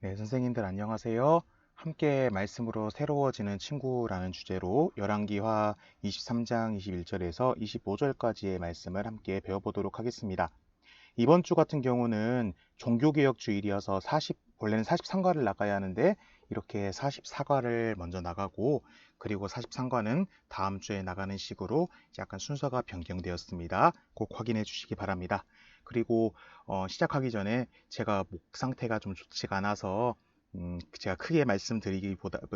네, 선생님들 안녕하세요. 함께 말씀으로 새로워지는 친구라는 주제로 열왕기하 23장 21절에서 25절까지의 말씀을 함께 배워보도록 하겠습니다. 이번 주 같은 경우는 종교개혁 주일이어서 원래는 43과를 나가야 하는데 이렇게 44과를 먼저 나가고 그리고 43과는 다음 주에 나가는 식으로 약간 순서가 변경되었습니다. 꼭 확인해 주시기 바랍니다. 그리고 시작하기 전에 제가 목 상태가 좀 좋지가 않아서 제가 크게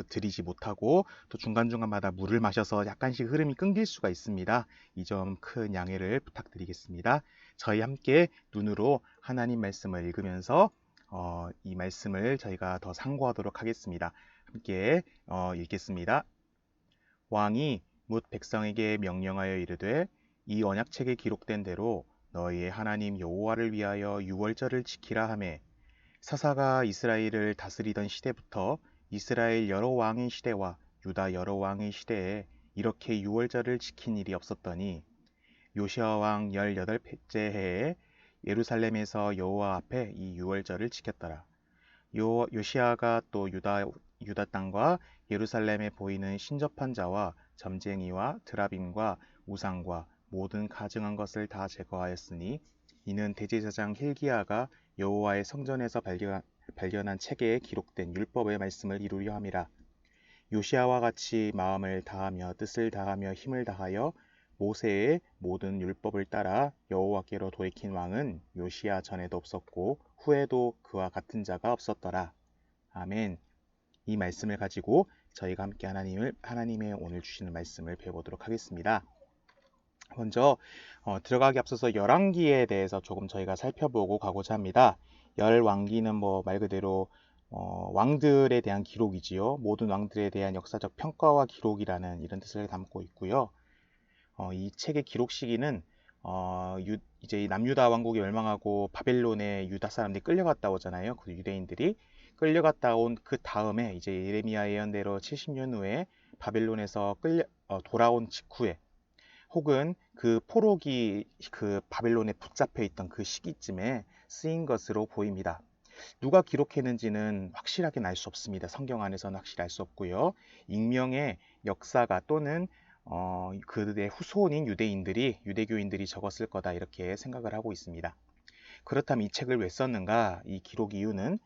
드리지 못하고 또 중간중간마다 물을 마셔서 약간씩 흐름이 끊길 수가 있습니다. 이 점 큰 양해를 부탁드리겠습니다. 저희 함께 눈으로 하나님 말씀을 읽으면서 이 말씀을 저희가 더 상고하도록 하겠습니다. 함께 읽겠습니다. 왕이 뭇 백성에게 명령하여 이르되 이 언약책에 기록된 대로 너희의 하나님 여호와를 위하여 유월절을 지키라 하매 사사가 이스라엘을 다스리던 시대부터 이스라엘 여러 왕의 시대와 유다 여러 왕의 시대에 이렇게 유월절을 지킨 일이 없었더니 요시아 왕 18째 해에 예루살렘에서 여호와 앞에 이 유월절을 지켰더라. 요시아가 또 유다 땅과 예루살렘에 보이는 신접한 자와 점쟁이와 드라빔과 우상과 모든 가증한 것을 다 제거하였으니 이는 대제사장 힐기야가 여호와의 성전에서 발견한 책에 기록된 율법의 말씀을 이루려 함이라. 요시아와 같이 마음을 다하며 뜻을 다하며 힘을 다하여 모세의 모든 율법을 따라 여호와께로 돌이킨 왕은 요시아 전에도 없었고 후에도 그와 같은 자가 없었더라. 아멘. 이 말씀을 가지고 저희가 함께 하나님의 오늘 주시는 말씀을 배워보도록 하겠습니다. 먼저 들어가기 앞서서 열왕기에 대해서 조금 저희가 살펴보고 가고자 합니다. 열왕기는 뭐 말 그대로 왕들에 대한 기록이지요. 모든 왕들에 대한 역사적 평가와 기록이라는 이런 뜻을 담고 있고요. 이 책의 기록 시기는 이제 남유다 왕국이 멸망하고 바벨론에 유다 사람들이 끌려갔다 오잖아요. 그 유대인들이 끌려갔다 온 그 다음에 이제 예레미야 예언대로 70년 후에 바벨론에서 돌아온 직후에 혹은 그 포로기 그 바벨론에 붙잡혀 있던 그 시기쯤에 쓰인 것으로 보입니다. 누가 기록했는지는 확실하게 알 수 없습니다. 성경 안에서는 확실히 알 수 없고요. 익명의 역사가 또는 그들의 후손인 유대교인들이 적었을 거다 이렇게 생각을 하고 있습니다. 그렇다면 이 책을 왜 썼는가? 이 기록 이유는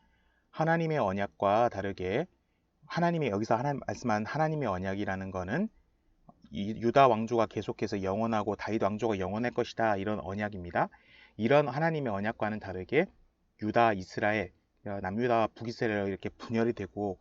하나님의 언약과 다르게 여기서 말씀한 하나님의 언약이라는 것은 이 유다 왕조가 계속해서 영원하고 다윗 왕조가 영원할 것이다 이런 언약입니다. 이런 하나님의 언약과는 다르게 유다, 이스라엘, 남유다, 북이스라엘 이렇게 분열이 되고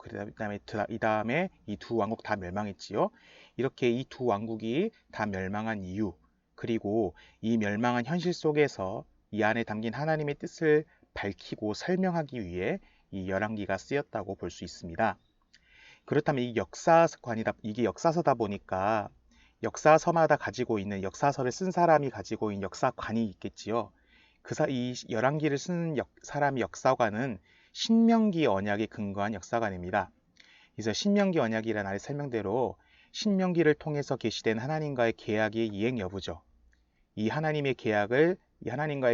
이 다음에 이 두 왕국 다 멸망했지요. 이렇게 이 두 왕국이 다 멸망한 이유 그리고 이 멸망한 현실 속에서 이 안에 담긴 하나님의 뜻을 밝히고 설명하기 위해 이 열왕기가 쓰였다고 볼 수 있습니다. 그렇다면 이게 역사서다 보니까 역사서마다 가지고 있는 역사서를 쓴 사람이 가지고 있는 역사관이 있겠지요. 이 열왕기를 쓴 사람의 역사관은 신명기 언약에 근거한 역사관입니다. 그래서 신명기 언약이라는 아래 설명대로 신명기를 통해서 계시된 하나님과의 계약의 이행 여부죠. 이 하나님과의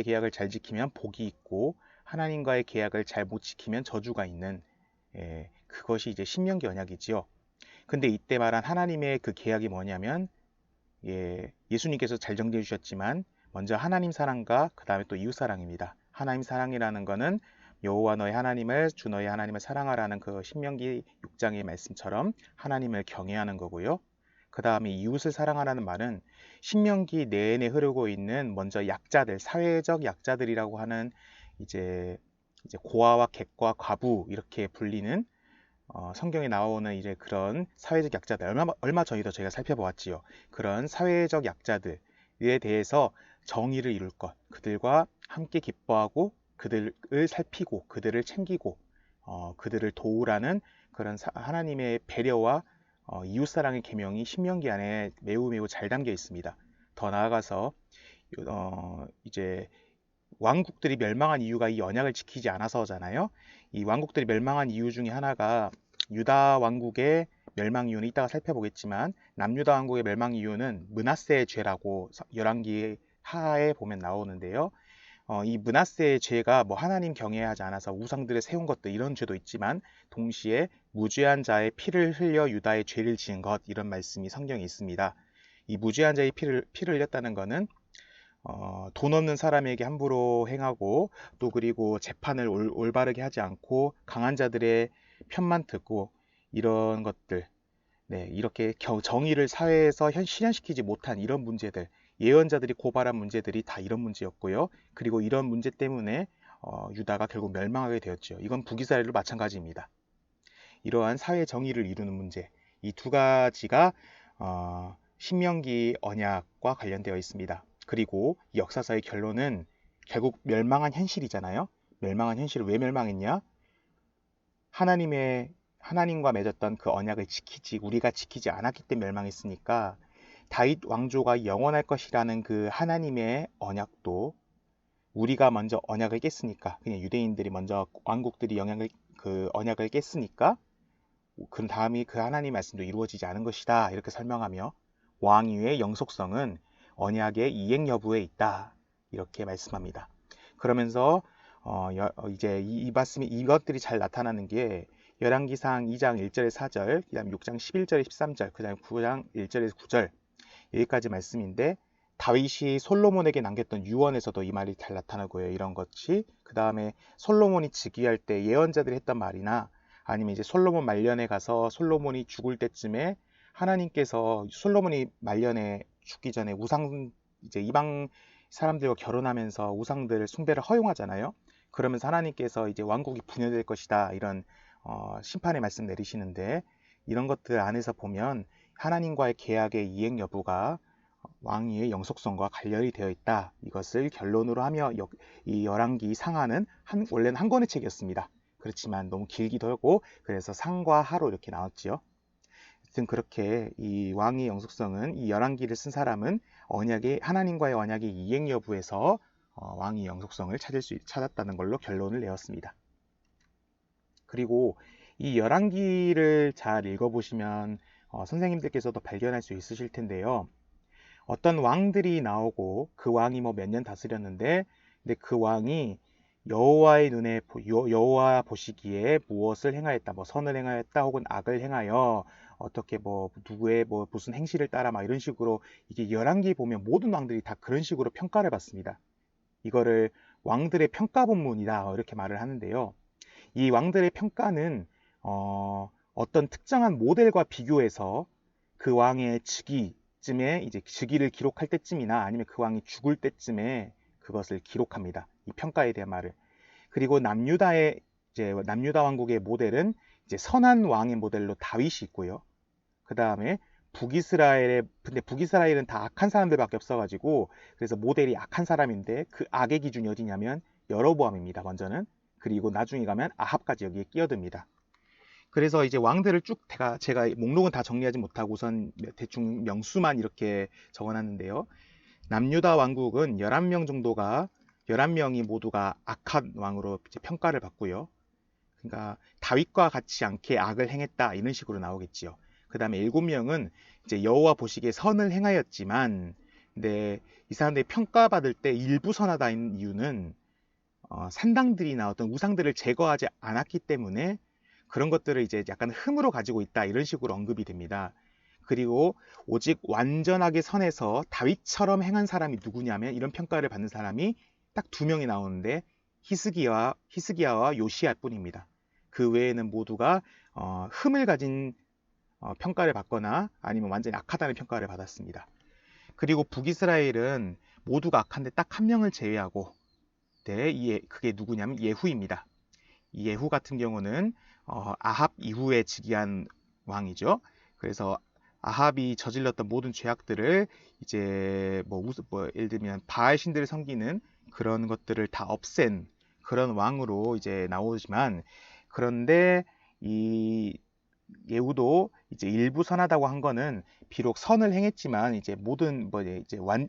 계약을 잘 지키면 복이 있고 하나님과의 계약을 잘 못 지키면 저주가 있는 그것이 이제 신명기 언약이지요. 근데 이때 말한 하나님의 그 계약이 뭐냐면 예수님께서 잘 정리해 주셨지만 먼저 하나님 사랑과 그 다음에 또 이웃 사랑입니다. 하나님 사랑이라는 것은 여호와 너의 하나님을 주 너의 하나님을 사랑하라는 그 신명기 6장의 말씀처럼 하나님을 경외하는 거고요. 그 다음에 이웃을 사랑하라는 말은 신명기 내내 흐르고 있는 먼저 약자들, 사회적 약자들이라고 하는 이제 고아와 객과 과부 이렇게 불리는 성경에 나오는 이제 그런 사회적 약자들 얼마 전에도 저희가 살펴보았지요. 그런 사회적 약자들에 대해서 정의를 이룰 것, 그들과 함께 기뻐하고 그들을 살피고 그들을 챙기고 그들을 도우라는 그런 하나님의 배려와 이웃사랑의 계명이 신명기 안에 매우 잘 담겨 있습니다. 더 나아가서 이제 왕국들이 멸망한 이유가 이 언약을 지키지 않아서잖아요. 이 왕국들이 멸망한 이유 중에 하나가 유다 왕국의 멸망 이유는 이따가 살펴보겠지만 남유다 왕국의 멸망 이유는 므낫세의 죄라고 열왕기 하에 보면 나오는데요. 이 므낫세의 죄가 뭐 하나님 경외하지 않아서 우상들을 세운 것들 이런 죄도 있지만 동시에 무죄한 자의 피를 흘려 유다의 죄를 지은 것 이런 말씀이 성경에 있습니다. 이 무죄한 자의 피를 흘렸다는 것은 돈 없는 사람에게 함부로 행하고 또 그리고 재판을 올바르게 하지 않고 강한 자들의 편만 듣고 이런 것들 네, 이렇게 정의를 사회에서 실현시키지 못한 이런 문제들, 예언자들이 고발한 문제들이 다 이런 문제였고요. 그리고 이런 문제 때문에 유다가 결국 멸망하게 되었죠. 이건 북이스라엘도 마찬가지입니다. 이러한 사회 정의를 이루는 문제, 이 두 가지가 신명기 언약과 관련되어 있습니다. 그리고 이 역사서의 결론은 결국 멸망한 현실이잖아요. 멸망한 현실을 왜 멸망했냐? 하나님과 맺었던 그 언약을 우리가 지키지 않았기 때문에 멸망했으니까 다윗 왕조가 영원할 것이라는 그 하나님의 언약도 우리가 먼저 언약을 깼으니까 그냥 유대인들이 먼저 왕국들이 그 언약을 깼으니까 그 다음이 그 하나님 말씀도 이루어지지 않은 것이다 이렇게 설명하며 왕위의 영속성은 언약의 이행 여부에 있다 이렇게 말씀합니다. 그러면서 이제 이 말씀이 이것들이 잘 나타나는 게 열왕기상 2장 1절에 4절, 그다음 6장 11절에 13절, 그다음 9장 1절에서 9절 여기까지 말씀인데 다윗이 솔로몬에게 남겼던 유언에서도 이 말이 잘 나타나고요. 이런 것이 그 다음에 솔로몬이 즉위할 때 예언자들이 했던 말이나 아니면 이제 솔로몬 말년에 가서 솔로몬이 죽을 때쯤에 하나님께서 솔로몬이 말년에 죽기 전에 이제 이방 사람들과 결혼하면서 우상들 숭배를 허용하잖아요. 그러면서 하나님께서 이제 왕국이 분열될 것이다 이런 심판의 말씀 내리시는데 이런 것들 안에서 보면 하나님과의 계약의 이행 여부가 왕위의 영속성과 관련이 되어 있다. 이것을 결론으로 하며 이 열왕기 상하는 원래는 한 권의 책이었습니다. 그렇지만 너무 길기도 하고 그래서 상과 하로 이렇게 나왔지요. 하여튼 그렇게 이 왕의 영속성은 이 열왕기를 쓴 사람은 하나님과의 언약의 이행 여부에서 왕의 영속성을 찾았다는 걸로 결론을 내었습니다. 그리고 이 열왕기를 잘 읽어보시면 선생님들께서도 발견할 수 있으실 텐데요. 어떤 왕들이 나오고 그 왕이 뭐 몇 년 다스렸는데 근데 그 왕이 여호와 보시기에 무엇을 행하였다 뭐 선을 행하였다 혹은 악을 행하여 어떻게 뭐 누구의 뭐 무슨 행실을 따라 막 이런 식으로 이게 열왕기 보면 모든 왕들이 다 그런 식으로 평가를 받습니다. 이거를 왕들의 평가 본문이다 이렇게 말을 하는데요. 이 왕들의 평가는 어떤 특정한 모델과 비교해서 그 왕의 즉위쯤에 이제 즉위를 기록할 때쯤이나 아니면 그 왕이 죽을 때쯤에 그것을 기록합니다. 이 평가에 대한 말을. 그리고 남유다 왕국의 모델은 이제 선한 왕의 모델로 다윗이 있고요. 그 다음에 근데 북이스라엘은 다 악한 사람들밖에 없어가지고 그래서 모델이 악한 사람인데 그 악의 기준이 어디냐면 여로보암입니다. 먼저는. 그리고 나중에 가면 아합까지 여기에 끼어듭니다. 그래서 이제 왕들을 쭉 제가 목록은 다 정리하지 못하고 우선 대충 명수만 이렇게 적어놨는데요. 남유다 왕국은 11명이 모두가 악한 왕으로 이제 평가를 받고요. 그러니까 다윗과 같이 않게 악을 행했다 이런 식으로 나오겠지요. 그 다음에 7명은 이제 여호와 보시기에 선을 행하였지만 근데 이 사람들이 평가받을 때 일부 선하다는 이유는 산당들이나 어떤 우상들을 제거하지 않았기 때문에 그런 것들을 이제 약간 흠으로 가지고 있다 이런 식으로 언급이 됩니다. 그리고 오직 완전하게 선해서 다윗처럼 행한 사람이 누구냐면 이런 평가를 받는 사람이 딱 2명이 나오는데 히스기야와 요시야 뿐입니다. 그 외에는 모두가 흠을 가진 평가를 받거나 아니면 완전히 악하다는 평가를 받았습니다. 그리고 북이스라엘은 모두가 악한데 딱 1명을 제외하고 그게 누구냐면 예후입니다. 이 예후 같은 경우는 아합 이후에 즉위한 왕이죠. 그래서 아합이 저질렀던 모든 죄악들을 이제 예를 들면 바알 신들을 섬기는 그런 것들을 다 없앤 그런 왕으로 이제 나오지만 그런데 이 예후도 이제 일부 선하다고 한 거는 비록 선을 행했지만 이제 모든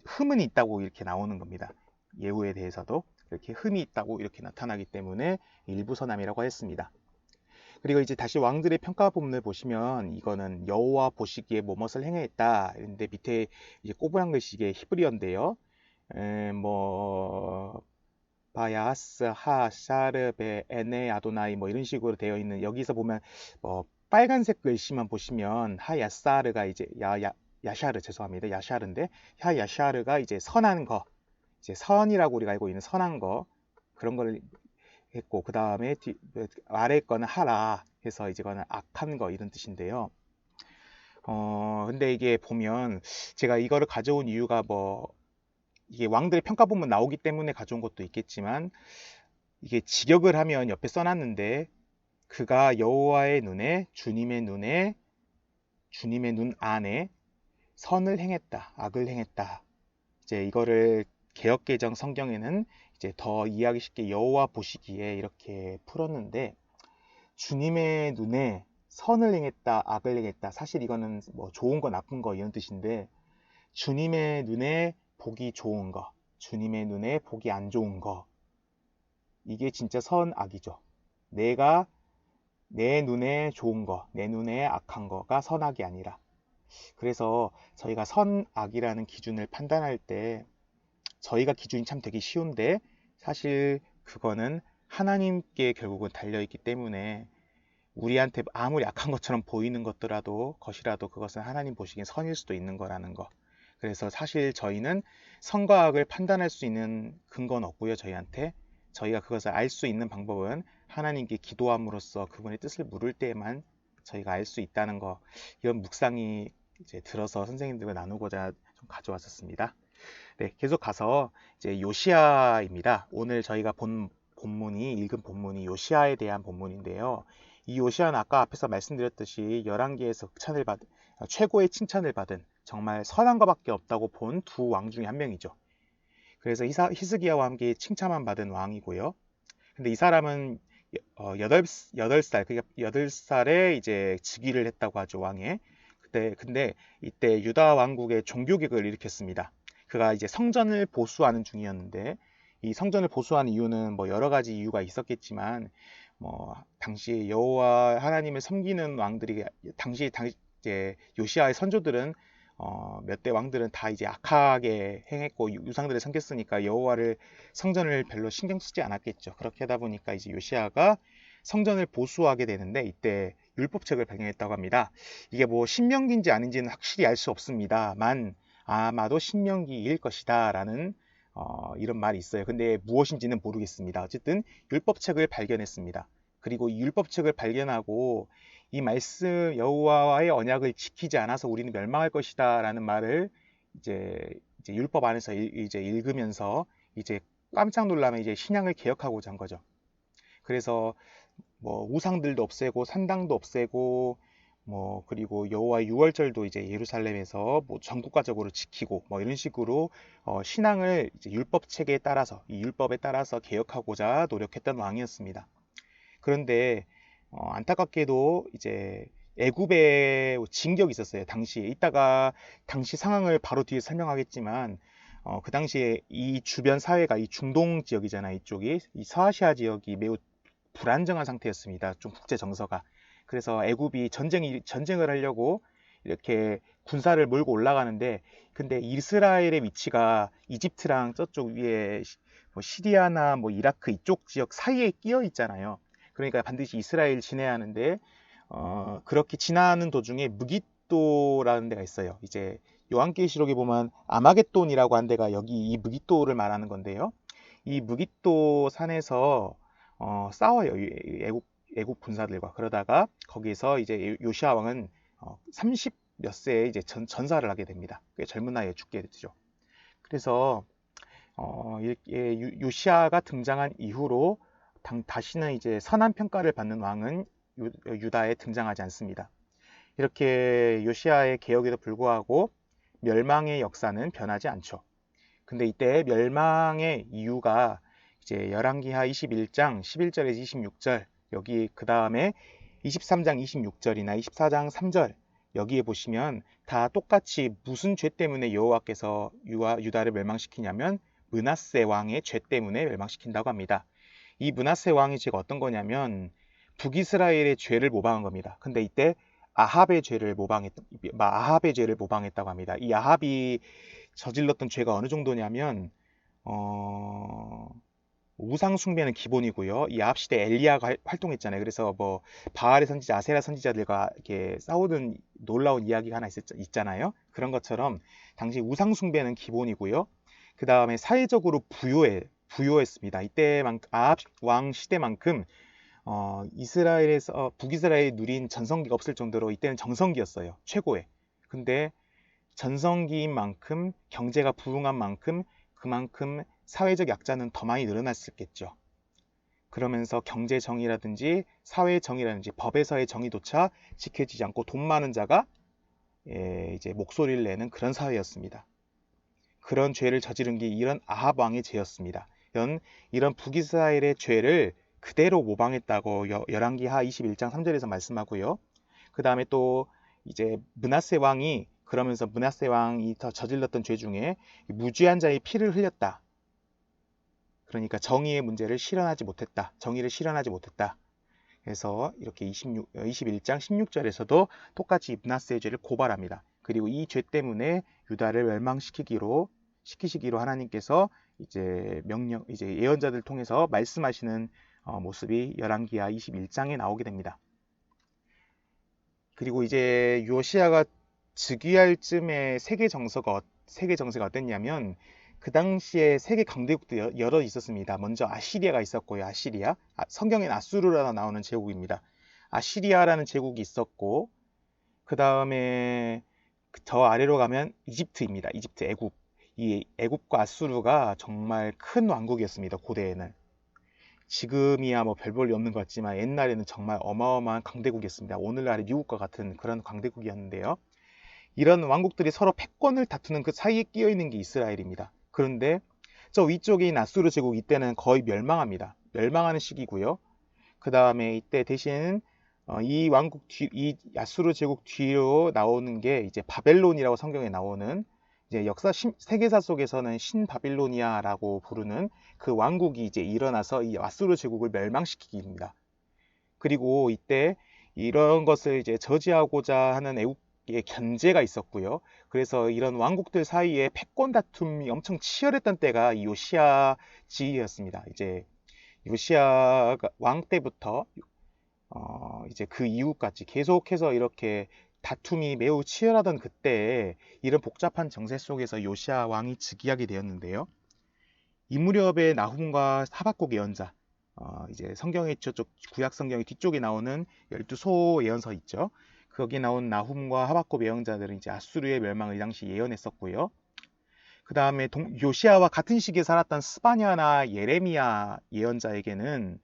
흠은 있다고 이렇게 나오는 겁니다. 예후에 대해서도 이렇게 흠이 있다고 이렇게 나타나기 때문에 일부 선함이라고 했습니다. 그리고 이제 다시 왕들의 평가 본문을 보시면 이거는 여호와 보시기에 뭐뭇을 행했다. 근데 밑에 이제 꼬부랑 글씨게 히브리어인데요. 뭐 바야스 하 샤르베 에네 아도나이 뭐 이런 식으로 되어 있는, 여기서 보면 빨간색 글씨만 보시면 하야사르가 이제 야샤르, 죄송합니다. 야샤르인데 하야샤르가 이제 선한 거, 이제 선이라고 우리가 알고 있는 선한 거, 그런 걸 했고, 그 다음에 아래 거는 하라 해서 이제 거는 악한 거 이런 뜻인데요. 근데 이게 보면 제가 이거를 가져온 이유가 이게 왕들의 평가본문 나오기 때문에 가져온 것도 있겠지만, 이게 직역을 하면 옆에 써놨는데, 그가 여호와의 눈에, 주님의 눈 안에 선을 행했다, 악을 행했다. 이제 이거를 개역개정 성경에는 이제 더 이해하기 쉽게 여호와 보시기에 이렇게 풀었는데, 주님의 눈에 선을 행했다, 악을 행했다. 사실 이거는 뭐 좋은 거, 나쁜 거 이런 뜻인데, 주님의 눈에 보기 좋은 거, 주님의 눈에 보기 안 좋은 거, 이게 진짜 선, 악이죠. 내가 내 눈에 좋은 거, 내 눈에 악한 거가 선악이 아니라. 그래서 저희가 선, 악이라는 기준을 판단할 때 저희가 기준이 참 되게 쉬운데, 사실 그거는 하나님께 결국은 달려있기 때문에, 우리한테 아무리 악한 것처럼 보이는 것이라도 그것은 하나님 보시기엔 선일 수도 있는 거라는 거. 그래서 사실 저희는 선과 악을 판단할 수 있는 근거는 없고요, 저희한테. 저희가 그것을 알 수 있는 방법은 하나님께 기도함으로써 그분의 뜻을 물을 때에만 저희가 알 수 있다는 거, 이런 묵상이 이제 들어서 선생님들과 나누고자 좀 가져왔었습니다. 네, 계속 가서 이제 요시아입니다. 오늘 저희가 읽은 본문이 요시아에 대한 본문인데요. 이 요시아는 아까 앞에서 말씀드렸듯이 열왕기에서 최고의 칭찬을 받은, 정말 선한 것밖에 없다고 본 두 왕 중에 한 명이죠. 그래서 히스기야와 함께 칭찬만 받은 왕이고요. 근데 이 사람은 8살, 그러니까 8살에 이제 즉위를 했다고 하죠, 왕에. 근데 이때 유다 왕국의 종교개혁을 일으켰습니다. 그가 이제 성전을 보수하는 중이었는데, 이 성전을 보수하는 이유는 뭐 여러 가지 이유가 있었겠지만, 당시 여호와 하나님을 섬기는 왕들이, 이제 요시아의 선조들은 몇 대 왕들은 다 이제 악하게 행했고 유상들을 섬겼으니까 여호와를, 성전을 별로 신경 쓰지 않았겠죠. 그렇게 하다 보니까 이제 요시아가 성전을 보수하게 되는데, 이때 율법책을 발견했다고 합니다. 이게 뭐 신명기인지 아닌지는 확실히 알 수 없습니다만, 아마도 신명기일 것이다 라는 이런 말이 있어요. 근데 무엇인지는 모르겠습니다. 어쨌든 율법책을 발견했습니다. 그리고 이 율법책을 발견하고 이 말씀, 여호와의 언약을 지키지 않아서 우리는 멸망할 것이다 라는 말을 이제 율법 안에서 이제 읽으면서 이제 깜짝 놀라면 이제 신앙을 개혁하고자 한 거죠. 그래서 뭐 우상들도 없애고 산당도 없애고, 그리고 여호와의 유월절도 이제 예루살렘에서 뭐 전국가적으로 지키고 뭐 이런 식으로 신앙을 이제 율법책에 따라서, 이 율법에 따라서 개혁하고자 노력했던 왕이었습니다. 그런데 안타깝게도 이제 애굽에 징격이 있었어요, 당시에. 이따가 당시 상황을 바로 뒤에 설명하겠지만, 그 당시에 이 주변 사회가, 이 중동 지역이잖아요, 이쪽이. 이 서아시아 지역이 매우 불안정한 상태였습니다, 좀 국제 정서가. 그래서 애굽이 전쟁을 하려고 이렇게 군사를 몰고 올라가는데, 근데 이스라엘의 위치가 이집트랑 저쪽 위에 뭐 시리아나 뭐 이라크 이쪽 지역 사이에 끼어 있잖아요. 그러니까 반드시 이스라엘 지내야 하는데, 그렇게 지나는 도중에 무깃도라는 데가 있어요. 이제 요한계시록에 보면 아마겟돈이라고 한 데가 여기 이 무깃도를 말하는 건데요. 이 무깃도 산에서 싸워요, 애국 군사들과. 그러다가 거기서 이제 요시아 왕은 30 몇 세에 이제 전사를 하게 됩니다. 꽤 젊은 나이에 죽게 되죠. 그래서 요시아가 등장한 이후로 다시는 이제 선한 평가를 받는 왕은 유다에 등장하지 않습니다. 이렇게 요시아의 개혁에도 불구하고 멸망의 역사는 변하지 않죠. 근데 이때 멸망의 이유가 이제 열왕기하 21장 11절에서 26절, 여기 그 다음에 23장 26절이나 24장 3절, 여기에 보시면 다 똑같이 무슨 죄 때문에 여호와께서 유다를 멸망시키냐면 므낫세 왕의 죄 때문에 멸망시킨다고 합니다. 이 므낫세 왕의 죄가 어떤 거냐면 북이스라엘의 죄를 모방한 겁니다. 근데 이때 아합의 죄를 모방했다고 합니다. 이 아합이 저질렀던 죄가 어느 정도냐면 우상 숭배는 기본이고요. 이 앞 시대 엘리야가 활동했잖아요. 그래서 뭐 바알의 선지자, 아세라 선지자들과 이렇게 싸우는 놀라운 이야기가 하나 있잖아요. 그런 것처럼 당시 우상 숭배는 기본이고요. 그 다음에 사회적으로 부요했습니다. 이때만 아합 왕 시대만큼 이스라엘에서 북이스라엘이 누린 전성기가 없을 정도로 이때는 정성기였어요. 최고의. 근데 전성기인 만큼 경제가 부흥한 만큼 그만큼 사회적 약자는 더 많이 늘어났었겠죠. 그러면서 경제 정의라든지 사회 정의라든지 법에서의 정의조차 지켜지지 않고 돈 많은 자가 이제 목소리를 내는 그런 사회였습니다. 그런 죄를 저지른 게 이런 아합 왕의 죄였습니다. 이런 북이스라엘의 죄를 그대로 모방했다고 열왕기하 21장 3절에서 말씀하고요. 그 다음에 또 이제 므낫세 왕이 그러면서 므낫세 왕이 더 저질렀던 죄 중에 무죄한 자의 피를 흘렸다. 그러니까 정의의 문제를 실현하지 못했다. 정의를 실현하지 못했다. 그래서 이렇게 21장 16절에서도 똑같이 므낫세의 죄를 고발합니다. 그리고 이 죄 때문에 유다를 멸망시키시기로 하나님께서 이제 예언자들 통해서 말씀하시는 모습이 열왕기하 21장에 나오게 됩니다. 그리고 이제 요시야가 즉위할 쯤에 세계 정세가 어땠냐면 그 당시에 세계 강대국도 여러 있었습니다. 먼저 아시리아가 있었고요. 성경엔 아수르라 나오는 제국입니다. 아시리아라는 제국이 있었고 그 다음에 더 아래로 가면 이집트입니다. 이집트, 애굽. 이 애굽과 아수르가 정말 큰 왕국이었습니다. 고대에는. 지금이야 뭐 별 볼일 없는 것 같지만 옛날에는 정말 어마어마한 강대국이었습니다. 오늘날의 미국과 같은 그런 강대국이었는데요. 이런 왕국들이 서로 패권을 다투는 그 사이에 끼어 있는 게 이스라엘입니다. 그런데 저 위쪽인 아수르 제국 이때는 거의 멸망합니다. 멸망하는 시기고요. 그 다음에 이때 대신 이 아수르 제국 뒤로 나오는 게 이제 바벨론이라고 성경에 나오는 이제 세계사 속에서는 신바빌로니아라고 부르는 그 왕국이 이제 일어나서 이 아수르 제국을 멸망시키기입니다. 그리고 이때 이런 것을 이제 저지하고자 하는 애국의 견제가 있었고요. 그래서 이런 왕국들 사이에 패권 다툼이 엄청 치열했던 때가 이 요시야 지휘였습니다. 이제 요시야 왕 때부터 이제 그 이후까지 계속해서 이렇게 다툼이 매우 치열하던 그때에 이런 복잡한 정세 속에서 요시야 왕이 즉위하게 되었는데요. 이 무렵에 나훔과 하박국 예언자, 이제 성경의 저쪽 구약 성경의 뒤쪽에 나오는 12소 예언서 있죠. 거기 나온 나훔과 하박국 예언자들은 이제 아수르의 멸망을 이 당시 예언했었고요. 그 다음에 요시야와 같은 시기에 살았던 스바냐나 예레미야 예언자에게는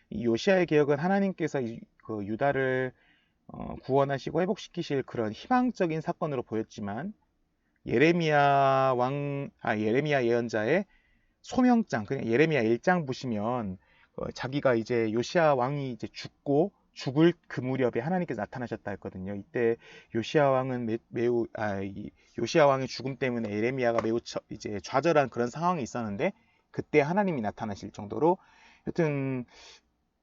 이 요시야의 개혁은 하나님께서 그 유다를 구원하시고 회복시키실 그런 희망적인 사건으로 보였지만 예레미야 예언자의 소명장, 그냥 예레미야 1장 보시면 자기가 이제 요시야 왕이 이제 죽을 그 무렵에 하나님께서 나타나셨다 했거든요. 이때 요시야 왕은 요시야 왕의 죽음 때문에 예레미야가 매우 이제 좌절한 그런 상황이 있었는데 그때 하나님이 나타나실 정도로 여튼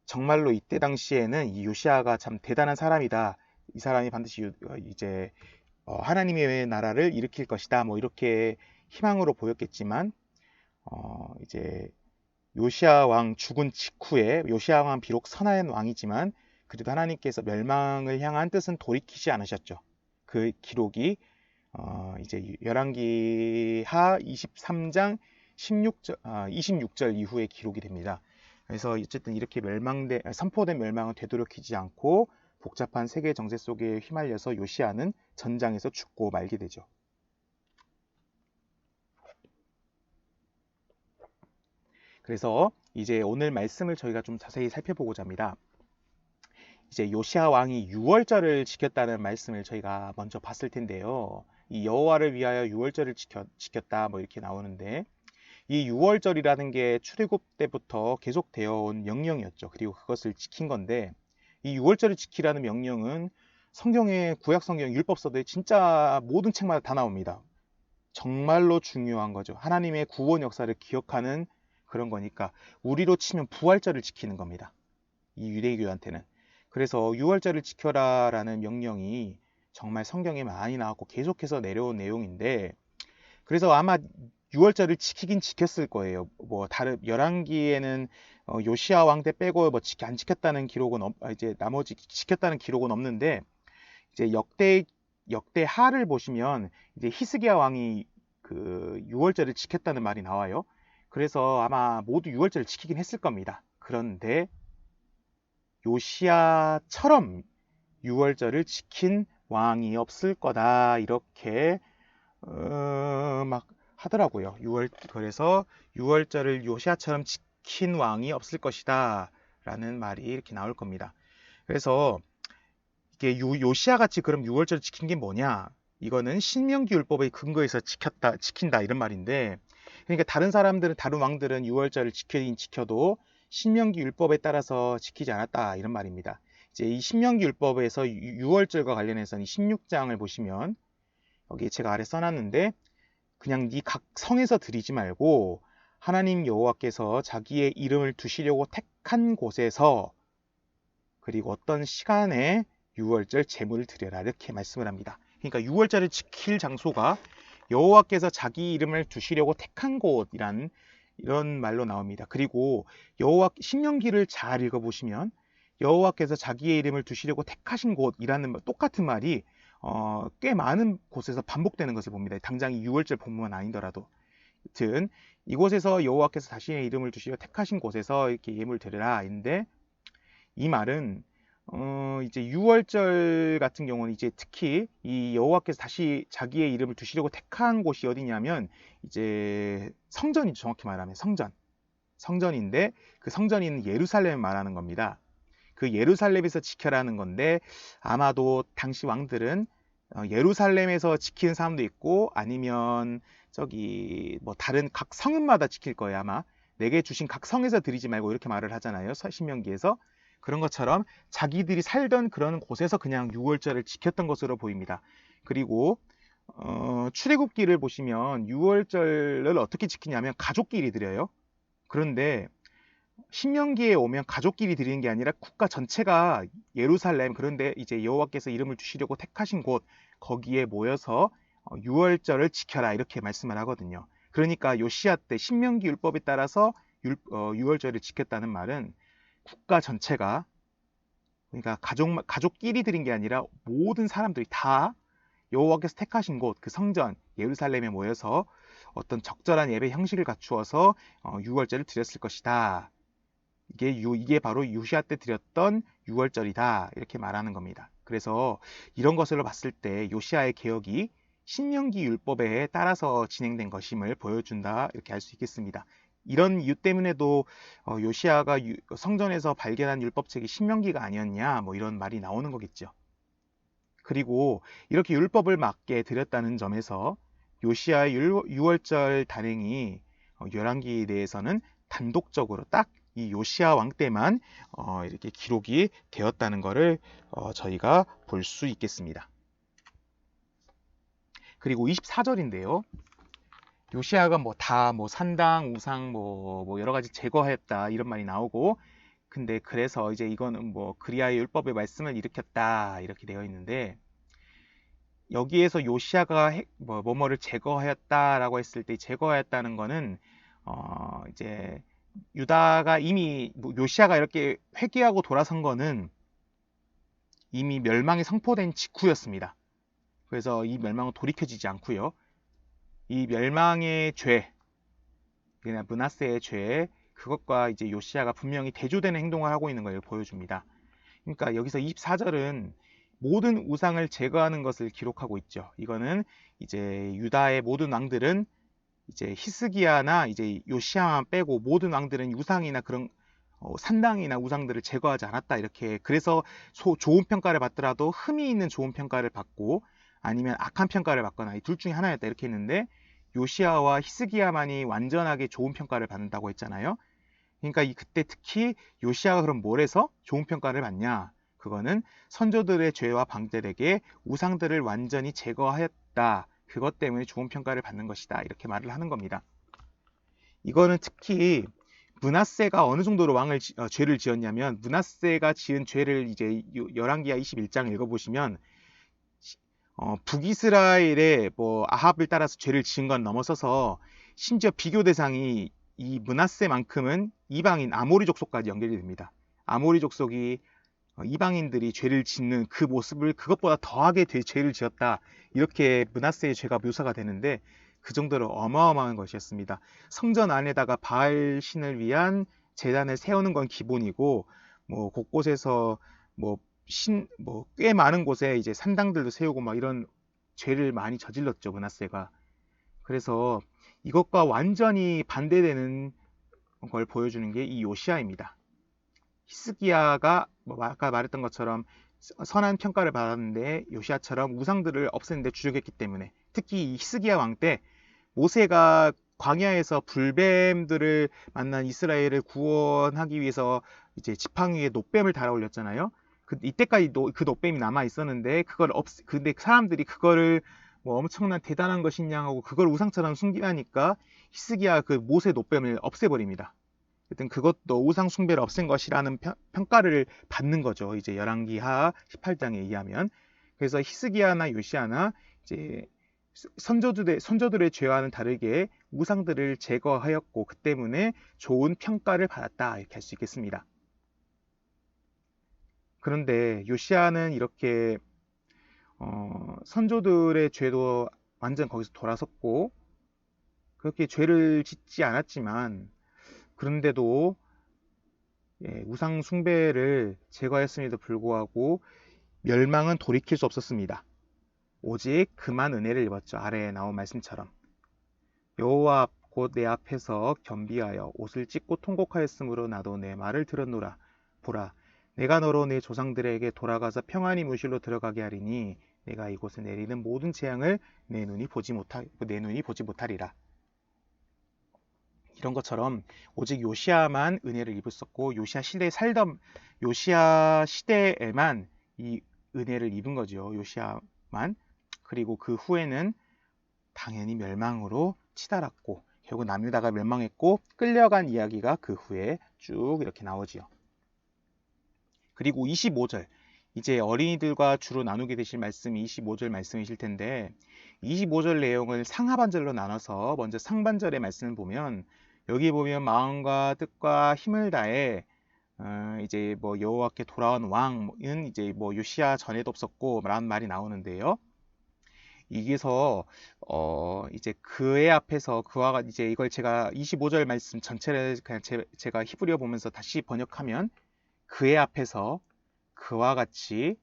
정말로 이때 당시에는 이 요시야가 참 대단한 사람이다. 이 사람이 반드시 이제 하나님의 나라를 일으킬 것이다. 뭐 이렇게 희망으로 보였겠지만 이제 요시야 왕 죽은 직후에 요시야 왕은 비록 선한 왕이지만 그래도 하나님께서 멸망을 향한 뜻은 돌이키지 않으셨죠. 그 기록이 이제 열왕기하 23장 26절 이후에 기록이 됩니다. 그래서 어쨌든 이렇게 선포된 멸망은 되도록이지 않고 복잡한 세계 정세 속에 휘말려서 요시야는 전장에서 죽고 말게 되죠. 그래서 이제 오늘 말씀을 저희가 좀 자세히 살펴보고자 합니다. 이제 요시야 왕이 유월절을 지켰다는 말씀을 저희가 먼저 봤을 텐데요. 이 여호와를 위하여 유월절을 지켰다 뭐 이렇게 나오는데 이 유월절이라는 게 출애굽 때부터 계속 되어 온 명령이었죠. 그리고 그것을 지킨 건데 이 유월절을 지키라는 명령은 구약 성경 율법서도에 진짜 모든 책마다 다 나옵니다. 정말로 중요한 거죠. 하나님의 구원 역사를 기억하는 그런 거니까 우리로 치면 부활절을 지키는 겁니다. 이 유대교한테는. 그래서 유월절을 지켜라라는 명령이 정말 성경에 많이 나왔고 계속해서 내려온 내용인데 그래서 아마 유월절을 지키긴 지켰을 거예요. 뭐 다른 열왕기에는 요시야 왕 때 빼고 뭐 안 지켰다는 기록은 이제 나머지 지켰다는 기록은 없는데, 이제 역대하를 보시면 이제 히스기야 왕이 그 유월절을 지켰다는 말이 나와요. 그래서 아마 모두 유월절을 지키긴 했을 겁니다. 그런데 요시야처럼 유월절을 지킨 왕이 없을 거다, 이렇게 막 하더라고요. 그래서 유월절을 요시야처럼 지킨 왕이 없을 것이다 라는 말이 이렇게 나올 겁니다. 그래서 이게 요시야 같이 그럼 유월절을 지킨 게 뭐냐? 이거는 신명기 율법의 근거에서 지킨다 이런 말인데, 그러니까 다른 왕들은 유월절을 지키긴 지켜도 신명기 율법에 따라서 지키지 않았다 이런 말입니다. 이제 이 신명기 율법에서 유월절과 관련해서 이 16장을 보시면 여기 제가 아래 써놨는데, 그냥 네 각 성에서 드리지 말고 하나님 여호와께서 자기의 이름을 두시려고 택한 곳에서 그리고 어떤 시간에 유월절 제물을 드려라 이렇게 말씀을 합니다. 그러니까 유월절을 지킬 장소가 여호와께서 자기 이름을 두시려고 택한 곳이란 이런 말로 나옵니다. 그리고 신명기를 잘 읽어보시면 여호와께서 자기의 이름을 두시려고 택하신 곳이라는 똑같은 말이 꽤 많은 곳에서 반복되는 것을 봅니다. 당장 이 유월절 본문은 아니더라도. 여튼 이곳에서 여호와께서 자신의 이름을 두시려 택하신 곳에서 이렇게 예물 드려라 인데, 이 말은 이제 유월절 같은 경우는 이제 특히 이 여호와께서 다시 자기의 이름을 두시려고 택한 곳이 어디냐면 이제 성전이죠. 정확히 말하면 성전인데 그 성전이 있는 예루살렘을 말하는 겁니다. 그 예루살렘에서 지켜라는 건데, 아마도 당시 왕들은 예루살렘에서 지키는 사람도 있고 아니면 저기 뭐 다른 각 성읍마다 지킬 거예요. 아마 내게 주신 각 성에서 드리지 말고 이렇게 말을 하잖아요. 신명기에서. 그런 것처럼 자기들이 살던 그런 곳에서 그냥 유월절을 지켰던 것으로 보입니다. 그리고 출애굽기를 보시면 유월절을 어떻게 지키냐면 가족끼리 드려요. 그런데 신명기에 오면 가족끼리 드리는 게 아니라 국가 전체가 예루살렘, 그런데 이제 여호와께서 이름을 두시려고 택하신 곳, 거기에 모여서 유월절을 지켜라 이렇게 말씀을 하거든요. 그러니까 요시야 때 신명기 율법에 따라서 유월절을 지켰다는 말은 국가 전체가, 그러니까 가족끼리 드린 게 아니라 모든 사람들이 다 여호와께서 택하신 곳, 그 성전 예루살렘에 모여서 어떤 적절한 예배 형식을 갖추어서 유월절을 드렸을 것이다. 이게 바로 요시야 때 드렸던 유월절이다 이렇게 말하는 겁니다. 그래서 이런 것으로 봤을 때 요시야의 개혁이 신명기 율법에 따라서 진행된 것임을 보여준다 이렇게 할 수 있겠습니다. 이런 이유 때문에도 요시야가 성전에서 발견한 율법책이 신명기가 아니었냐 뭐 이런 말이 나오는 거겠죠. 그리고 이렇게 율법을 맞게 드렸다는 점에서 요시야의 유월절 단행이 열왕기에 대해서는 단독적으로 딱 이 요시야 왕 때만 이렇게 기록이 되었다는 것을 저희가 볼 수 있겠습니다. 그리고 24절인데요. 요시야가 산당, 우상 뭐 여러 가지 제거했다 이런 말이 나오고, 근데 그래서 이제 이거는 뭐 그리하의 율법의 말씀을 일으켰다 이렇게 되어 있는데, 여기에서 요시야가 뭐뭐를 제거하였다라고 했을 때 제거하였다는 거는 이제 유다가 이미 요시야가 이렇게 회개하고 돌아선 거는 이미 멸망이 선포된 직후였습니다. 그래서 이 멸망은 돌이켜지지 않고요. 이 멸망의 죄, 그냥 므낫세의 죄, 그것과 이제 요시야가 분명히 대조되는 행동을 하고 있는 걸 보여줍니다. 그러니까 여기서 24절은 모든 우상을 제거하는 것을 기록하고 있죠. 이거는 이제 유다의 모든 왕들은 이제 히스기야나 이제 요시야만 빼고 모든 왕들은 우상이나 그런 산당이나 우상들을 제거하지 않았다 이렇게. 그래서 좋은 평가를 받더라도 흠이 있는 좋은 평가를 받고 아니면 악한 평가를 받거나 이 둘 중에 하나였다 이렇게 했는데, 요시야와 히스기야만이 완전하게 좋은 평가를 받는다고 했잖아요. 그러니까 그때 특히 요시야가 그럼 뭘 해서 좋은 평가를 받냐? 그거는 선조들의 죄와 방들에게 우상들을 완전히 제거하였다. 그것 때문에 좋은 평가를 받는 것이다. 이렇게 말을 하는 겁니다. 이거는 특히 므낫세가 어느 정도로 죄를 지었냐면, 므낫세가 지은 죄를 이제 열왕기하 21장 읽어보시면 북이스라엘의 아합을 따라서 죄를 지은 건 넘어서서 심지어 비교 대상이 이 므낫세만큼은 이방인 아모리 족속까지 연결이 됩니다. 아모리 족속이 이방인들이 죄를 짓는 그 모습을 그것보다 더하게 죄를 지었다. 이렇게 므낫세의 죄가 묘사가 되는데 그 정도로 어마어마한 것이었습니다. 성전 안에다가 바알 신을 위한 제단을 세우는 건 기본이고 뭐 곳곳에서 꽤 많은 곳에 이제 산당들도 세우고 막 이런 죄를 많이 저질렀죠, 므낫세가. 그래서 이것과 완전히 반대되는 걸 보여주는 게 이 요시아입니다. 히스기야가 아까 말했던 것처럼 선한 평가를 받았는데 요시아처럼 우상들을 없애는데 주력했기 때문에, 특히 이 히스기야 왕 때 모세가 광야에서 불뱀들을 만난 이스라엘을 구원하기 위해서 이제 지팡이 위에 놋뱀을 달아 올렸잖아요. 이때까지 그 놋뱀이 남아 있었는데 근데 사람들이 그거를 뭐 엄청난 대단한 것이냐 하고 그걸 우상처럼 숭배하니까 히스기야 그 모세 놋뱀을 없애버립니다. 하여튼 그것도 우상 숭배를 없앤 것이라는 평가를 받는 거죠. 이제 열왕기하 18장에 의하면. 그래서 히스기야나 요시아나 이제 선조들의 죄와는 다르게 우상들을 제거하였고 그 때문에 좋은 평가를 받았다, 이렇게 할 수 있겠습니다. 그런데 요시아는 이렇게 선조들의 죄도 완전 거기서 돌아섰고 그렇게 죄를 짓지 않았지만, 그런데도 우상 숭배를 제거했음에도 불구하고 멸망은 돌이킬 수 없었습니다. 오직 그만 은혜를 입었죠. 아래에 나온 말씀처럼 여호와 곧 내 앞에서 겸비하여 옷을 찢고 통곡하였으므로 나도 내 말을 들었노라. 보라, 내가 너로 내 조상들에게 돌아가서 평안히 무실로 들어가게 하리니 내가 이곳에 내리는 모든 재앙을 내 눈이 보지 못하리라. 이런 것처럼 오직 요시아만 은혜를 입었었고 요시아 시대에만 이 은혜를 입은 거죠. 요시아만. 그리고 그 후에는 당연히 멸망으로 치달았고 결국 남유다가 멸망했고 끌려간 이야기가 그 후에 쭉 이렇게 나오지요. 그리고 25절, 이제 어린이들과 주로 나누게 되실 말씀이 25절 말씀이실 텐데 25절 내용을 상하반절로 나눠서 먼저 상반절의 말씀을 보면, 여기 보면 마음과 뜻과 힘을 다해 이제 뭐 여호와께 돌아온 왕은 이제 뭐 요시아 전에도 없었고 라는 말이 나오는데요. 여기서 이제 그의 앞에서 이제 이걸 제가 25절 말씀 전체를 그냥 제가 히브리어 보면서 다시 번역하면, 그의 앞에서 그와 같이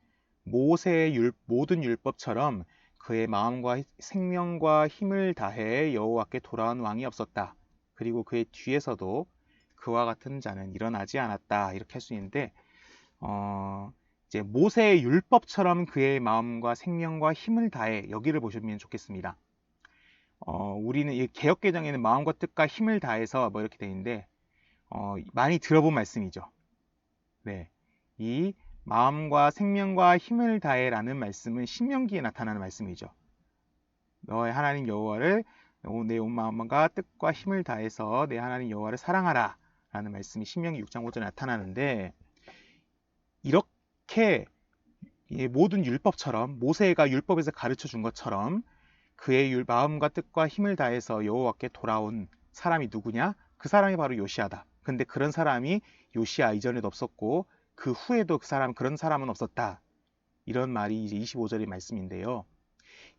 모세의 모든 율법처럼 그의 마음과 생명과 힘을 다해 여호와께 돌아온 왕이 없었다. 그리고 그의 뒤에서도 그와 같은 자는 일어나지 않았다. 이렇게 할 수 있는데 이제 모세의 율법처럼 그의 마음과 생명과 힘을 다해, 여기를 보시면 좋겠습니다. 우리는 이 개역개정에는 마음과 뜻과 힘을 다해서 뭐 이렇게 되어 있는데 많이 들어본 말씀이죠. 네, 이 마음과 생명과 힘을 다해라는 말씀은 신명기에 나타나는 말씀이죠. 너의 하나님 여호와를 내 온 마음과 뜻과 힘을 다해서 내 하나님 여호와를 사랑하라 라는 말씀이 신명기 6장 5절에 나타나는데, 이렇게 모든 율법처럼 모세가 율법에서 가르쳐 준 것처럼 그의 마음과 뜻과 힘을 다해서 여호와께 돌아온 사람이 누구냐? 그 사람이 바로 요시아다. 근데 그런 사람이 요시아 이전에도 없었고 그 후에도 그런 사람은 없었다. 이런 말이 이제 25절의 말씀인데요.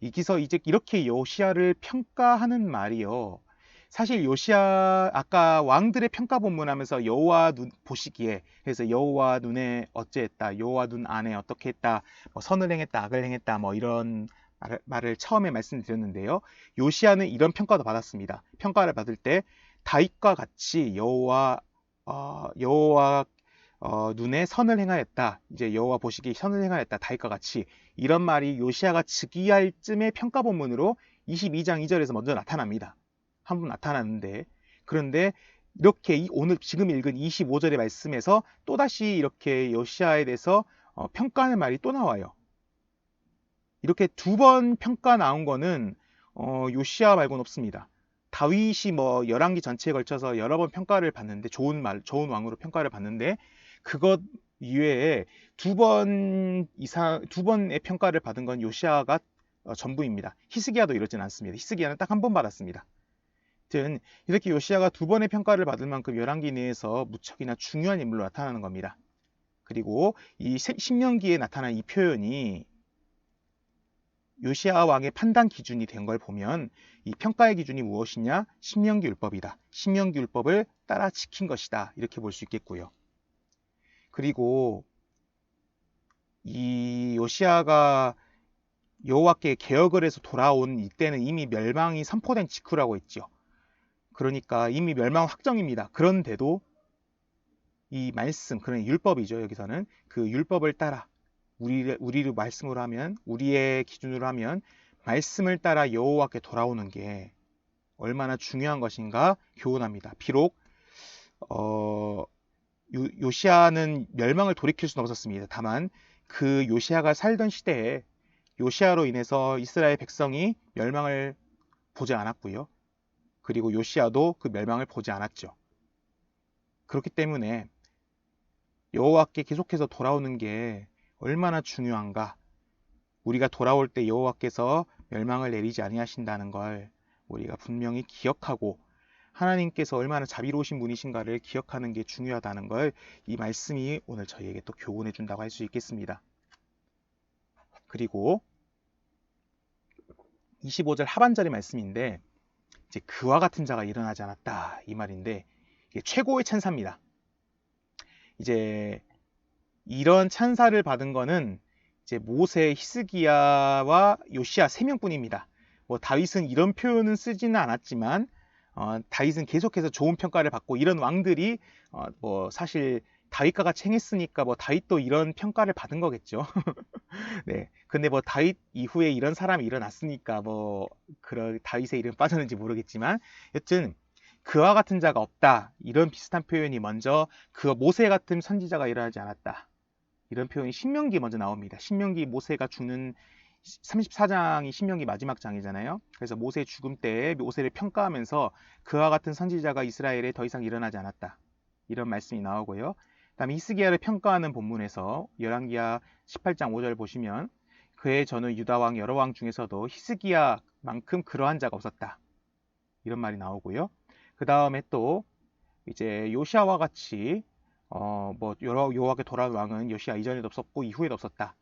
여기서 이제 이렇게 요시아를 평가하는 말이요. 사실 요시아 아까 왕들의 평가 본문하면서 여호와 눈 보시기에, 그래서 여호와 눈에 어찌했다, 여호와 눈 안에 어떻게 했다, 뭐 선을 행했다, 악을 행했다, 뭐 이런 말을 처음에 말씀드렸는데요. 요시아는 이런 평가도 받았습니다. 평가를 받을 때 다윗과 같이 여호와 눈에 선을 행하였다. 이제 여호와 보시기에 선을 행하였다. 다윗과 같이, 이런 말이 요시아가 즉위할 쯤의 평가 본문으로 22장 2절에서 먼저 나타납니다. 한 번 나타났는데, 그런데 이렇게 오늘 지금 읽은 25절의 말씀에서 또다시 이렇게 요시아에 대해서 평가하는 말이 또 나와요. 이렇게 두 번 평가 나온 거는 요시아 말고는 없습니다. 다윗이 뭐 열왕기 전체에 걸쳐서 여러 번 평가를 받는데, 좋은 왕으로 평가를 받는데, 그것 이외에 두 번의 평가를 받은 건 요시아가 전부입니다. 히스기야도 이러진 않습니다. 히스기야는 딱 한 번 받았습니다. 하여튼 이렇게 요시야가 두 번의 평가를 받을 만큼 열왕기 내에서 무척이나 중요한 인물로 나타나는 겁니다. 그리고 이 신명기에 나타난 이 표현이 요시야 왕의 판단 기준이 된 걸 보면 이 평가의 기준이 무엇이냐? 신명기 율법이다. 신명기 율법을 따라 지킨 것이다. 이렇게 볼 수 있겠고요. 그리고 이 요시야가 여호와께 개혁을 해서 돌아온 이때는 이미 멸망이 선포된 직후라고 했죠. 그러니까 이미 멸망 확정입니다. 그런데도 이 말씀, 그런 율법이죠. 여기서는 그 율법을 따라 우리를 말씀으로 하면, 우리의 기준으로 하면 말씀을 따라 여호와께 돌아오는 게 얼마나 중요한 것인가 교훈합니다. 비록 요시야는 멸망을 돌이킬 수는 없었습니다. 다만 그 요시야가 살던 시대에 요시야로 인해서 이스라엘 백성이 멸망을 보지 않았고요. 그리고 요시야도 그 멸망을 보지 않았죠. 그렇기 때문에 여호와께 계속해서 돌아오는 게 얼마나 중요한가. 우리가 돌아올 때 여호와께서 멸망을 내리지 아니하신다는 걸 우리가 분명히 기억하고 하나님께서 얼마나 자비로우신 분이신가를 기억하는 게 중요하다는 걸 이 말씀이 오늘 저희에게 또 교훈해 준다고 할 수 있겠습니다. 그리고 25절 하반절의 말씀인데 이제 그와 같은 자가 일어나지 않았다 이 말인데 이게 최고의 찬사입니다. 이제 이런 찬사를 받은 거는 이제 모세, 히스기야와 요시야 3명뿐입니다. 뭐 다윗은 이런 표현은 쓰지는 않았지만 다윗은 계속해서 좋은 평가를 받고 이런 왕들이 뭐 사실 다윗과 같이 행했으니까 뭐 다윗도 이런 평가를 받은 거겠죠. 네. 근데 뭐 다윗 이후에 이런 사람이 일어났으니까 뭐 그런 다윗의 이름 빠졌는지 모르겠지만 여튼 그와 같은 자가 없다. 이런 비슷한 표현이 먼저 그 모세 같은 선지자가 일어나지 않았다. 이런 표현이 신명기 먼저 나옵니다. 신명기 모세가 죽는 34장이 신명기 마지막 장이잖아요. 그래서 모세의 죽음 때에 모세를 평가하면서 그와 같은 선지자가 이스라엘에 더 이상 일어나지 않았다. 이런 말씀이 나오고요. 다음에 히스기야를 평가하는 본문에서 열왕기하 18장 5절 보시면 그의 전후 유다왕 여러 왕 중에서도 히스기야만큼 그러한 자가 없었다. 이런 말이 나오고요. 그 다음에 또 이제 요시야와 같이 뭐 여호와께 돌아온 왕은 요시야 이전에도 없었고 이후에도 없었다.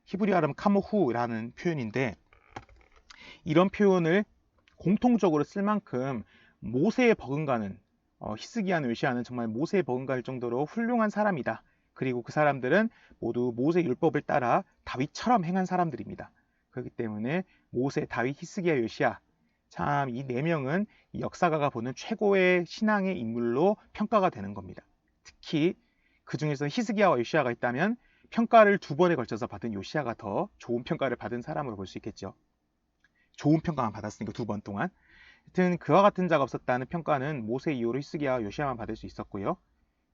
히브리어로 카모후라는 표현인데 이런 표현을 공통적으로 쓸 만큼 모세에 버금가는 히스기야는 요시야는 정말 모세에 버금갈 정도로 훌륭한 사람이다. 그리고 그 사람들은 모두 모세 율법을 따라 다윗처럼 행한 사람들입니다. 그렇기 때문에 모세, 다윗, 히스기야, 요시야 참 이 4명은 역사가가 보는 최고의 신앙의 인물로 평가가 되는 겁니다. 특히 그 중에서 히스기야와 요시야가 있다면 평가를 2번에 걸쳐서 받은 요시야가 더 좋은 평가를 받은 사람으로 볼 수 있겠죠. 좋은 평가만 받았으니까 2번 동안. 하여튼 그와 같은 자가 없었다는 평가는 모세 이후로 히스기야와 요시야만 받을 수 있었고요.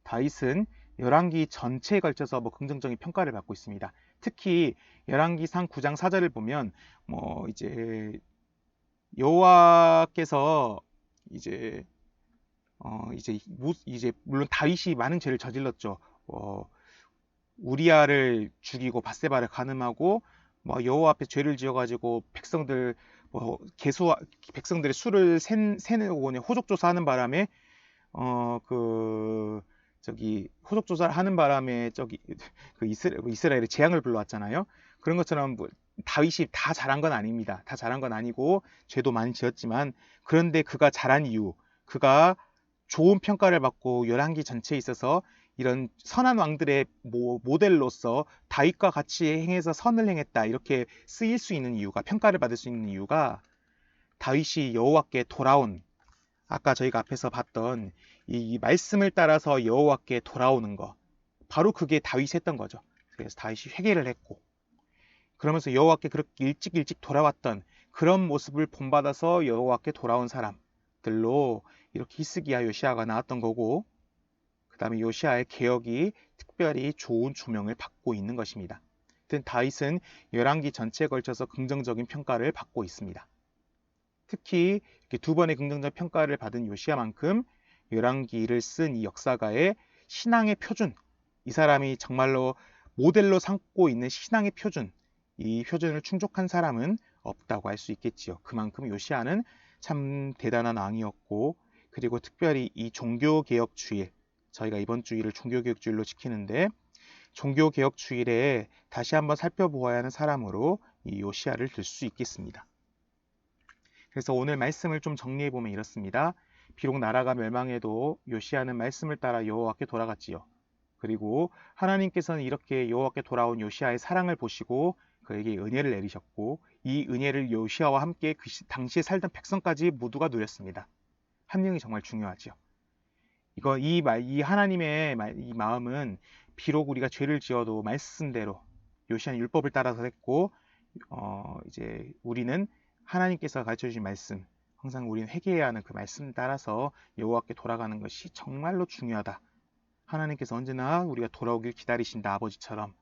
다윗은 열왕기 전체에 걸쳐서 뭐 긍정적인 평가를 받고 있습니다. 특히 열왕기상 9장 4절을 보면 뭐 이제 여호와께서 이제 이제 물론 다윗이 많은 죄를 저질렀죠. 우리아를 죽이고 밧세바를 간음하고 뭐 여호와 앞에 죄를 지어가지고 백성들 백성들의 수를 세고 호적 조사하는 바람에 호적 조사를 하는 바람에 그 이스라엘에 재앙을 불러왔잖아요. 그런 것처럼 뭐 다윗이 다 잘한 건 아닙니다. 다 잘한 건 아니고 죄도 많이 지었지만 그런데 그가 잘한 이유, 그가 좋은 평가를 받고 열왕기 전체에 있어서 이런 선한 왕들의 모델로서 다윗과 같이 행해서 선을 행했다 이렇게 쓰일 수 있는 이유가 평가를 받을 수 있는 이유가 다윗이 여호와께 돌아온 아까 저희가 앞에서 봤던 이 말씀을 따라서 여호와께 돌아오는 거 바로 그게 다윗이 했던 거죠. 그래서 다윗이 회개를 했고 그러면서 여호와께 그렇게 일찍 돌아왔던 그런 모습을 본받아서 여호와께 돌아온 사람들로 이렇게 히스기야 요시야가 나왔던 거고 그 다음에 요시야의 개혁이 특별히 좋은 조명을 받고 있는 것입니다. 하여튼 다윗은 열왕기 전체에 걸쳐서 긍정적인 평가를 받고 있습니다. 특히 이렇게 2번의 긍정적 평가를 받은 요시야만큼 열왕기를 쓴 이 역사가의 신앙의 표준, 이 사람이 정말로 모델로 삼고 있는 신앙의 표준, 이 표준을 충족한 사람은 없다고 할 수 있겠지요. 그만큼 요시야는 참 대단한 왕이었고, 그리고 특별히 이 종교개혁 주일, 저희가 이번 주일을 종교개혁 주일로 지키는데, 종교개혁 주일에 다시 한번 살펴보아야 하는 사람으로 이 요시야를 들 수 있겠습니다. 그래서 오늘 말씀을 좀 정리해 보면 이렇습니다. 비록 나라가 멸망해도 요시야는 말씀을 따라 여호와께 돌아갔지요. 그리고 하나님께서는 이렇게 여호와께 돌아온 요시야의 사랑을 보시고 그에게 은혜를 내리셨고, 이 은혜를 요시야와 함께 그 당시에 살던 백성까지 모두가 누렸습니다. 함령이 정말 중요하죠. 이 하나님의 이 마음은 비록 우리가 죄를 지어도 말씀대로 요시야는 율법을 따라서 했고, 이제 우리는 하나님께서 가르쳐 주신 말씀, 항상 우리는 회개해야 하는 그 말씀 따라서 여호와께 돌아가는 것이 정말로 중요하다. 하나님께서 언제나 우리가 돌아오길 기다리신다, 아버지처럼.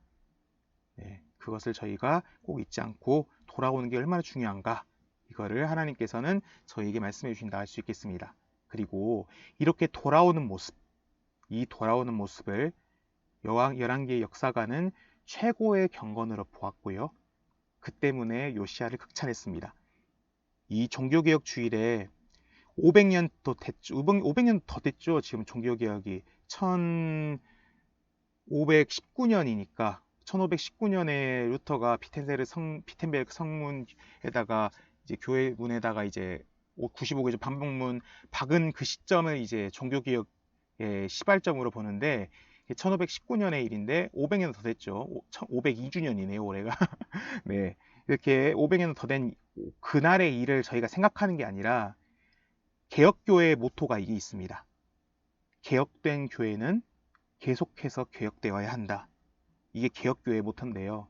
네, 그것을 저희가 꼭 잊지 않고 돌아오는 게 얼마나 중요한가, 이거를 하나님께서는 저희에게 말씀해 주신다 할 수 있겠습니다. 그리고 이렇게 돌아오는 모습, 이 돌아오는 모습을 열왕기의 역사가는 최고의 경건으로 보았고요. 그 때문에 요시야를 극찬했습니다. 이 종교개혁 주일에 500년 더 됐죠. 500년 더 됐죠. 지금 종교개혁이 1519년이니까 1519년에 루터가 비텐베르크 성문에다가 이제 교회 문에다가 이제 95개조 반복문 박은 그 시점을 이제 종교개혁의 시발점으로 보는데, 1519년의 일인데 500년 더 됐죠. 502주년이네요, 올해가. 네. 이렇게 500년 더 된 그날의 일을 저희가 생각하는 게 아니라, 개혁교회의 모토가 이게 있습니다. 개혁된 교회는 계속해서 개혁되어야 한다. 이게 개혁교회의 모토인데요.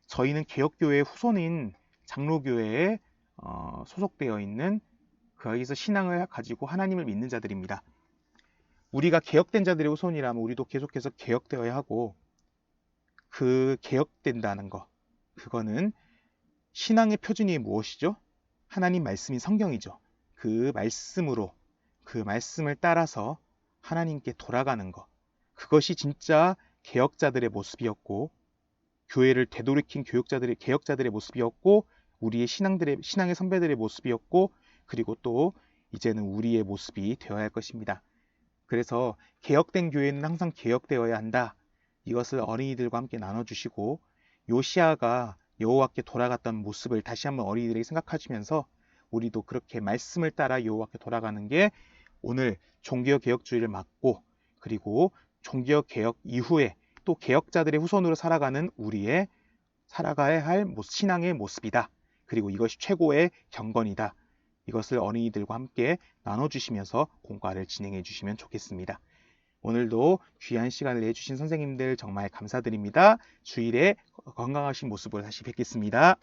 저희는 개혁교회의 후손인 장로교회에 소속되어 있는, 거기서 신앙을 가지고 하나님을 믿는 자들입니다. 우리가 개혁된 자들의 후손이라면 우리도 계속해서 개혁되어야 하고, 그 개혁된다는 거, 그거는 신앙의 표준이 무엇이죠? 하나님 말씀인 성경이죠. 그 말씀으로, 그 말씀을 따라서 하나님께 돌아가는 것, 그것이 진짜 개혁자들의 모습이었고, 교회를 되돌이킨 개혁자들의 모습이었고, 우리의 신앙의 선배들의 모습이었고, 그리고 또 이제는 우리의 모습이 되어야 할 것입니다. 그래서 개혁된 교회는 항상 개혁되어야 한다. 이것을 어린이들과 함께 나눠주시고, 요시야가 여호와께 돌아갔던 모습을 다시 한번 어린이들에게 생각하시면서 우리도 그렇게 말씀을 따라 여호와께 돌아가는 게 오늘 종교개혁주의를 맞고, 그리고 종교개혁 이후에 또 개혁자들의 후손으로 살아가는 우리의 살아가야 할 신앙의 모습이다. 그리고 이것이 최고의 경건이다. 이것을 어린이들과 함께 나눠주시면서 공과를 진행해 주시면 좋겠습니다. 오늘도 귀한 시간을 내주신 선생님들 정말 감사드립니다. 주일에 건강하신 모습으로 다시 뵙겠습니다.